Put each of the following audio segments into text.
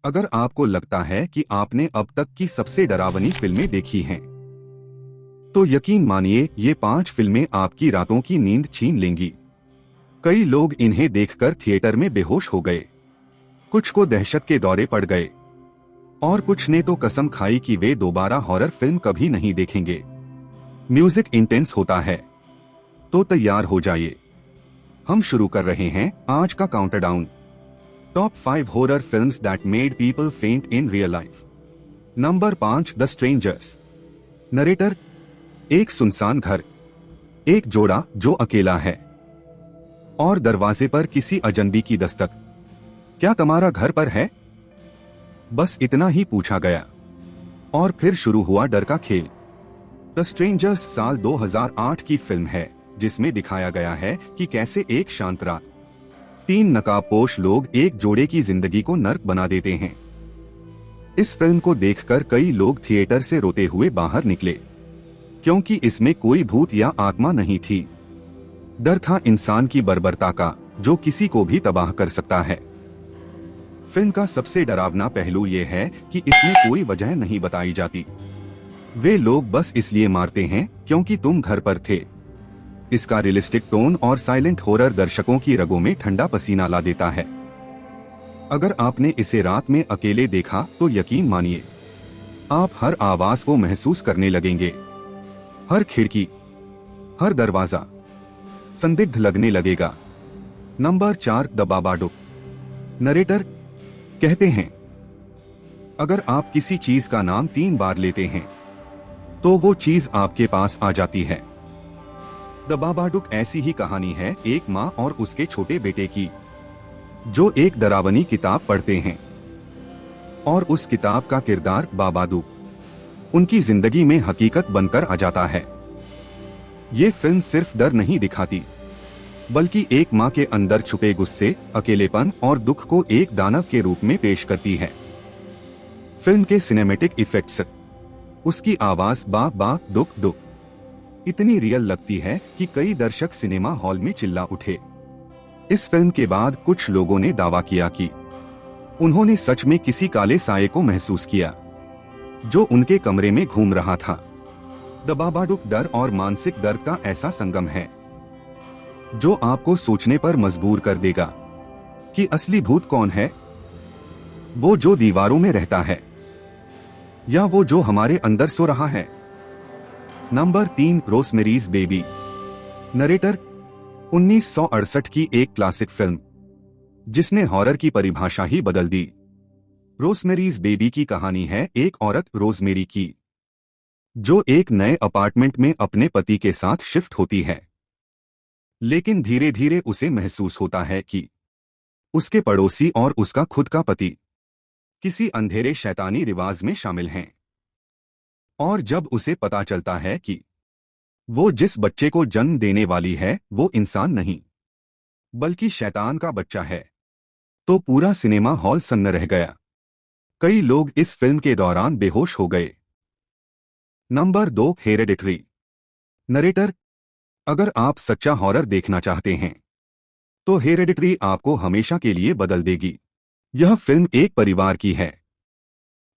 अगर आपको लगता है कि आपने अब तक की सबसे डरावनी फिल्में देखी हैं, तो यकीन मानिए ये 5 फिल्में आपकी रातों की नींद छीन लेंगी। कई लोग इन्हें देखकर थिएटर में बेहोश हो गए, कुछ को दहशत के दौरे पड़ गए और कुछ ने तो कसम खाई कि वे दोबारा हॉरर फिल्म कभी नहीं देखेंगे। म्यूजिक इंटेंस होता है, तो तैयार हो जाइए। हम शुरू कर रहे हैं आज का countdown. Top 5 horror films that made people faint in real life. Number 5, the strangers. Narrator, एक सुनसान घर, एक जोड़ा जो अकेला है और दरवाजे पर किसी अजनबी की दस्तक। क्या तुम्हारा घर पर है? बस इतना ही पूछा गया और फिर शुरू हुआ डर का खेल। द स्ट्रेंजर्स साल 2008 की फिल्म है जिसमें दिखाया गया है कि कैसे एक शांत रात 3 नकाबपोश लोग एक जोड़े की जिंदगी को नर्क बना देते हैं। इस फिल्म को देखकर कई लोग थिएटर से रोते हुए बाहर निकले, क्योंकि इसमें कोई भूत या आत्मा नहीं थी। डर था इंसान की बर्बरता का, जो किसी को भी तबाह कर सकता है। फिल्म का सबसे डरावना पहलू यह है कि इसमें कोई वजह नहीं बताई जाती। वे लोग बस इसलिए मारते हैं क्योंकि तुम घर पर थे। इसका रियलिस्टिक टोन और साइलेंट हॉरर दर्शकों की रगों में ठंडा पसीना ला देता है। अगर आपने इसे रात में अकेले देखा तो यकीन मानिए आप हर आवाज को महसूस करने लगेंगे। हर खिड़की, हर दरवाजा संदिग्ध लगने लगेगा। Number 4, the बाबाडुक। नरेटर कहते हैं, अगर आप किसी चीज का नाम 3 बार लेते हैं तो वो चीज आपके पास आ जाती है। द बाबाडुक ऐसी ही कहानी है एक माँ और उसके छोटे बेटे की, जो एक डरावनी किताब पढ़ते हैं और उस किताब का किरदार बाबादुक उनकी जिंदगी में हकीकत बनकर आ जाता है। ये फिल्म सिर्फ डर नहीं दिखाती, बल्कि एक माँ के अंदर छुपे गुस्से, अकेलेपन और दुख को एक दानव के रूप में पेश करती है। फिल्म के सिनेमैटिक इफेक्ट्स, उसकी आवाज बा बा दुख दुख इतनी रियल लगती है कि कई दर्शक सिनेमा हॉल में चिल्ला उठे। इस फिल्म के बाद कुछ लोगों ने दावा किया कि उन्होंने सच में किसी काले साये को महसूस किया जो उनके कमरे में घूम रहा था। द बाबाडुक डर और मानसिक दर्द का ऐसा संगम है जो आपको सोचने पर मजबूर कर देगा कि असली भूत कौन है, वो जो दीवारों में रहता है या वो जो हमारे अंदर सो रहा है। Number 3, रोज़मेरीज़ baby. नरेटर, 1968 की एक क्लासिक फिल्म जिसने हॉरर की परिभाषा ही बदल दी। रोज़मेरीज़ बेबी की कहानी है एक औरत रोज़मेरी की, जो एक नए अपार्टमेंट में अपने पति के साथ शिफ्ट होती है। लेकिन धीरे धीरे उसे महसूस होता है कि उसके पड़ोसी और उसका खुद का पति किसी अंधेरे शैतानी रिवाज में शामिल हैं। और जब उसे पता चलता है कि वो जिस बच्चे को जन्म देने वाली है वो इंसान नहीं बल्कि शैतान का बच्चा है, तो पूरा सिनेमा हॉल सन्न रह गया। कई लोग इस फिल्म के दौरान बेहोश हो गए। Number 2, hereditary. नरेटर, अगर आप सच्चा हॉरर देखना चाहते हैं तो हेरेडिटरी आपको हमेशा के लिए बदल देगी। यह फिल्म एक परिवार की है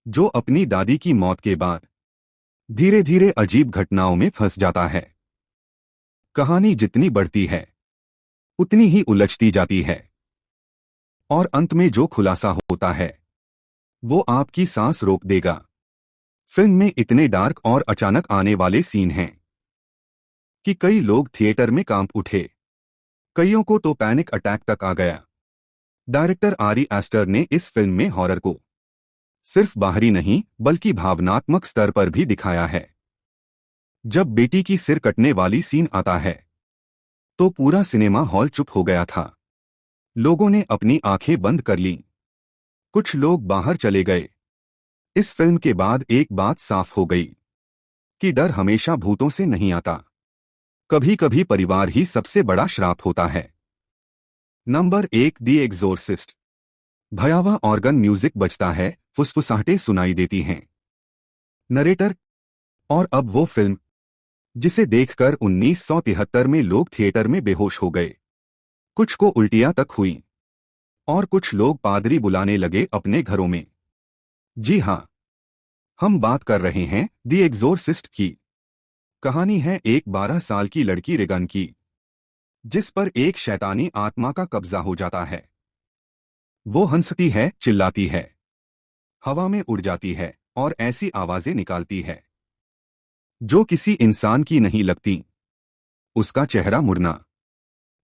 जो अपनी दादी की मौत के बाद धीरे धीरे अजीब घटनाओं में फंस जाता है। कहानी जितनी बढ़ती है उतनी ही उलझती जाती है और अंत में जो खुलासा होता है वो आपकी सांस रोक देगा। फिल्म में इतने डार्क और अचानक आने वाले सीन हैं कि कई लोग थिएटर में कांप उठे। कईयों को तो पैनिक अटैक तक आ गया। डायरेक्टर आरी एस्टर ने इस फिल्म में हॉरर को सिर्फ बाहरी नहीं बल्कि भावनात्मक स्तर पर भी दिखाया है। जब बेटी की सिर कटने वाली सीन आता है तो पूरा सिनेमा हॉल चुप हो गया था। लोगों ने अपनी आंखें बंद कर लीं। कुछ लोग बाहर चले गए। इस फिल्म के बाद एक बात साफ हो गई कि डर हमेशा भूतों से नहीं आता, कभी कभी परिवार ही सबसे बड़ा श्राप होता है। Number 1, the exorcist. भयावह ऑर्गन म्यूजिक बजता है, फुसफुसाहटें सुनाई देती हैं। नरेटर, और अब वो फिल्म जिसे देखकर 1973 में लोग थिएटर में बेहोश हो गए। कुछ को उल्टियां तक हुई और कुछ लोग पादरी बुलाने लगे अपने घरों में। जी हाँ, हम बात कर रहे हैं द एग्जोर्सिस्ट की। कहानी है एक 12 साल की लड़की रिगन की, जिस पर एक शैतानी आत्मा का कब्जा हो जाता है। वो हंसती है, चिल्लाती है, हवा में उड़ जाती है और ऐसी आवाजें निकालती है जो किसी इंसान की नहीं लगती। उसका चेहरा मुड़ना,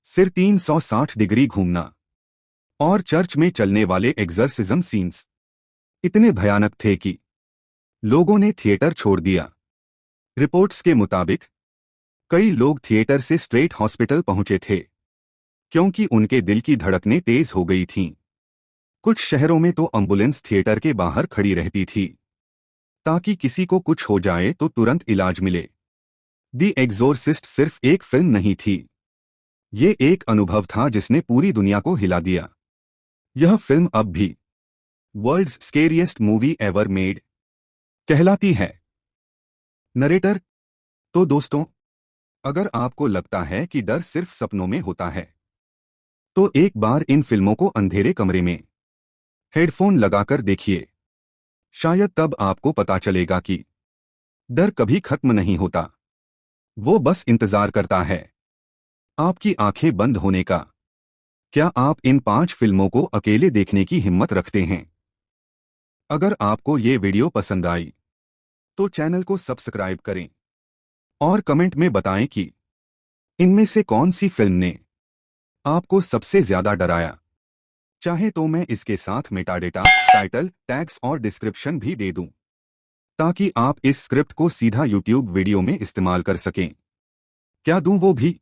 सिर 360 डिग्री घूमना और चर्च में चलने वाले एग्जर्सिज्म सीन्स इतने भयानक थे कि लोगों ने थिएटर छोड़ दिया। रिपोर्ट्स के मुताबिक कई लोग थिएटर से स्ट्रेट हॉस्पिटल पहुंचे थे क्योंकि उनके दिल की धड़कनें तेज हो गई थीं। कुछ शहरों में तो एम्बुलेंस थिएटर के बाहर खड़ी रहती थी ताकि किसी को कुछ हो जाए तो तुरंत इलाज मिले। द एग्जोर्सिस्ट सिर्फ एक फिल्म नहीं थी, ये एक अनुभव था जिसने पूरी दुनिया को हिला दिया। यह फिल्म अब भी world's scariest movie ever made कहलाती है। नरेटर। तो दोस्तों, अगर आपको लगता है कि डर सिर्फ सपनों में होता है, तो एक बार इन फिल्मों को अंधेरे कमरे में हेडफोन लगाकर देखिए। शायद तब आपको पता चलेगा कि डर कभी खत्म नहीं होता, वो बस इंतजार करता है आपकी आंखें बंद होने का। क्या आप इन 5 फिल्मों को अकेले देखने की हिम्मत रखते हैं? अगर आपको ये वीडियो पसंद आई तो चैनल को सब्सक्राइब करें और कमेंट में बताएं कि इनमें से कौन सी फिल्म ने आपको सबसे ज्यादा डराया। चाहे तो मैं इसके साथ मेटाडेटा, टाइटल, टैग्स और डिस्क्रिप्शन भी दे दूं, ताकि आप इस स्क्रिप्ट को सीधा यूट्यूब वीडियो में इस्तेमाल कर सकें। क्या दूं वो भी?